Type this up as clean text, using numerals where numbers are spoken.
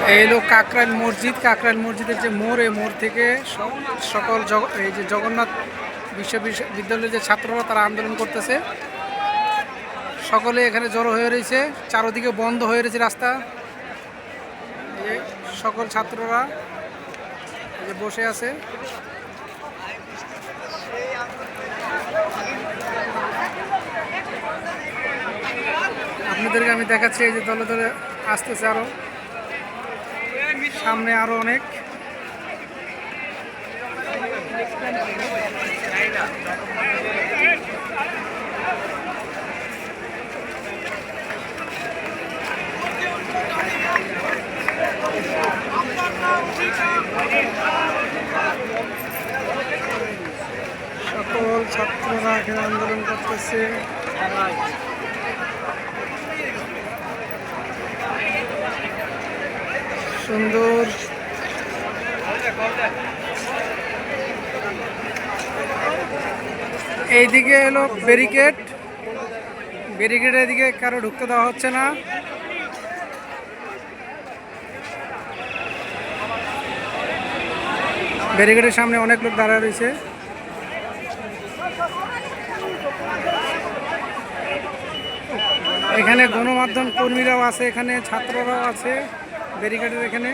এই হলো কাকরাইল মসজিদ। কাকরাইল মসজিদের যে মোড়, এই মোড় থেকে সকল এই যে জগন্নাথ বিশ্ববিদ্যালয়ের যে ছাত্ররা তারা আন্দোলন করতেছে, সকলে এখানে জড়ো হয়ে রয়েছে। চারদিকে বন্ধ হয়ে রয়েছে রাস্তা। এই সকল ছাত্ররা যে বসে আছে। আপনাদেরকে আমি দেখাচ্ছি, এই যে দলে দলে আসতেছে, আরো সামনে আরো অনেক। সকল ছাত্ররা এখানে আন্দোলন করতেছে। সুন্দর এইদিকে এলো ব্যারিকেড। ব্যারিকেডের দিকে কারো ঢুকতে দেওয়া হচ্ছে না। ব্যারিকেডের সামনে অনেক লোক দাঁড়ায় রয়েছে। এখানে গণমাধ্যম কর্মীরাও আছে, এখানে ছাত্ররাও আছে ব্যারিকেডের এখানে।